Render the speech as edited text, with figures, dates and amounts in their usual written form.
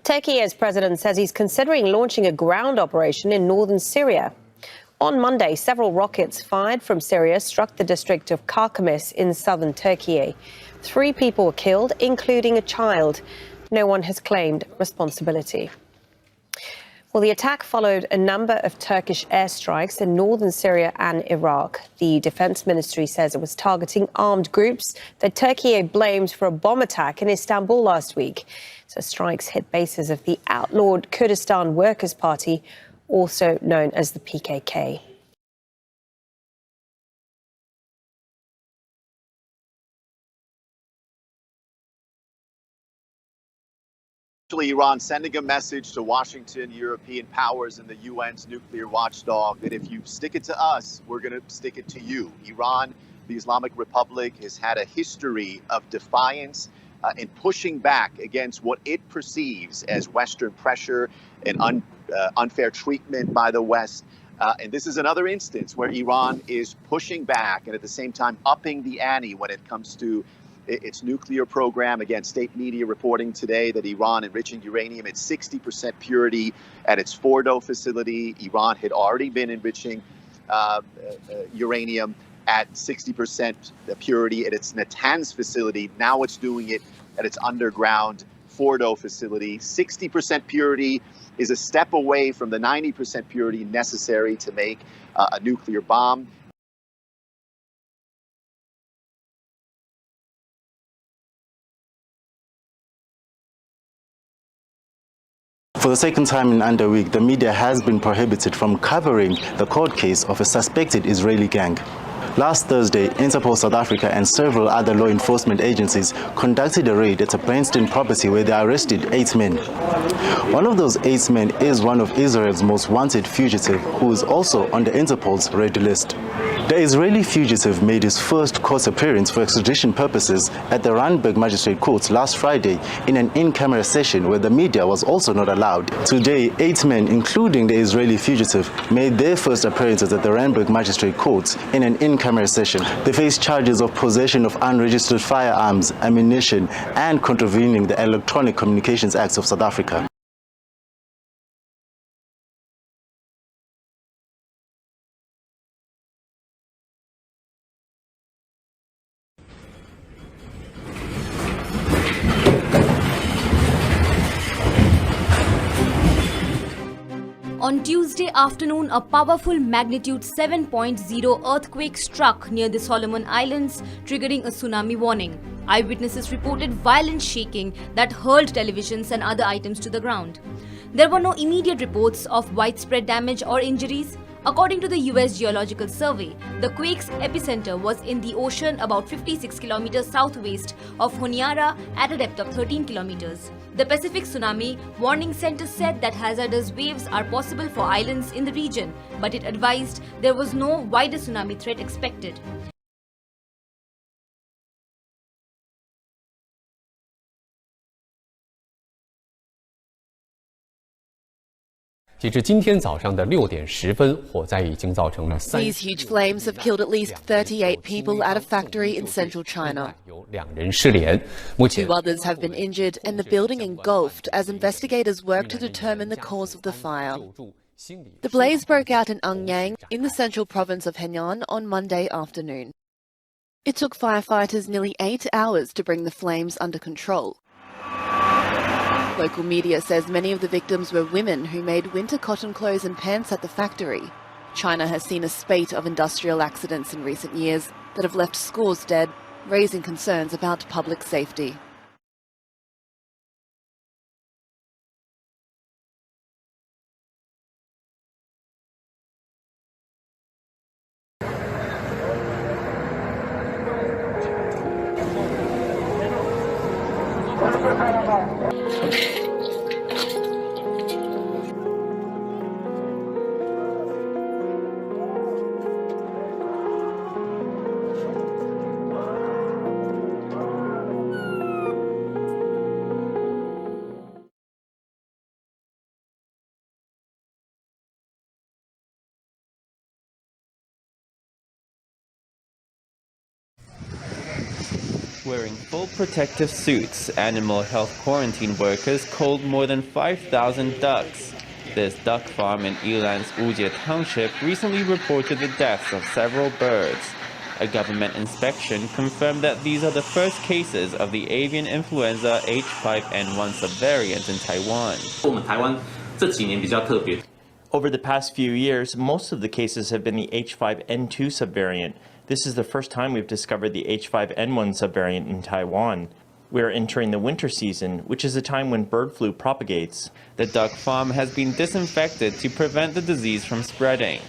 Turkey's president says he's considering launching a ground operation in northern Syria. On Monday, several rockets fired from Syria struck the district of Karkamis in southern Turkey. 3 people were killed, including a child. No one has claimed responsibility. Well, the attack followed a number of Turkish airstrikes in northern Syria and Iraq. The defense ministry says it was targeting armed groups that Turkey blamed for a bomb attack in Istanbul last week. So strikes hit bases of the outlawed Kurdistan Workers' Party, also known as the PKK. Iran sending a message to Washington, European powers, and the UN's nuclear watchdog that if you stick it to us, we're going to stick it to you. Iran, the Islamic Republic, has had a history of defiance and pushing back against what it perceives as Western pressure and unfair treatment by the West. And this is another instance where Iran is pushing back and at the same time upping the ante when it comes to its nuclear program. Again, state media reporting today that Iran enriching uranium at 60% purity at its Fordo facility. Iran had already been enriching uranium at 60% purity at its Natanz facility. Now it's doing it at its underground Fordo facility. 60% purity is a step away from the 90% purity necessary to make a nuclear bomb. For the second time in under a week, the media has been prohibited from covering the court case of a suspected Israeli gang. Last Thursday, Interpol South Africa and several other law enforcement agencies conducted a raid at a Bryanston property where they arrested 8 men. One of those 8 men is one of Israel's most wanted fugitives, who is also on the Interpol's red list. The Israeli fugitive made his first court appearance for extradition purposes at the Randburg Magistrate Court last Friday in an in-camera session where the media was also not allowed. Today, 8 men, including the Israeli fugitive, made their first appearances at the Randburg Magistrate Court in an in-camera session. They face charges of possession of unregistered firearms, ammunition, and contravening the Electronic Communications Act of South Africa. On Tuesday afternoon, a powerful magnitude 7.0 earthquake struck near the Solomon Islands, triggering a tsunami warning. Eyewitnesses reported violent shaking that hurled televisions and other items to the ground. There were no immediate reports of widespread damage or injuries. According to the US Geological Survey, the quake's epicenter was in the ocean about 56 kilometers southwest of Honiara at a depth of 13 kilometers. The Pacific Tsunami Warning Center said that hazardous waves are possible for islands in the region, but it advised there was no wider tsunami threat expected.截至今天早上的6点10分，火灾已经造成了 These huge flames have killed at least 38 people at a factory in central China. 有2人失联，目前 2 others have been injured and the building engulfed as investigators work to determine the cause of the fire. The blaze broke out in Anyang in the central province of Henan on Monday afternoon. It took firefighters nearly 8 hours to bring the flames under control. Local media says many of the victims were women who made winter cotton clothes and pants at the factory. China has seen a spate of industrial accidents in recent years that have left scores dead, raising concerns about public safety. Wearing full protective suits, animal health quarantine workers culled more than 5,000 ducks. This duck farm in Yilan's Wujie Township recently reported the deaths of several birds. A government inspection confirmed that these are the first cases of the avian influenza H5N1 subvariant in Taiwan. Over the past few years, most of the cases have been the H5N2 subvariant. This is the first time we've discovered the H5N1 subvariant in Taiwan. We are entering the winter season, which is a time when bird flu propagates. The duck farm has been disinfected to prevent the disease from spreading.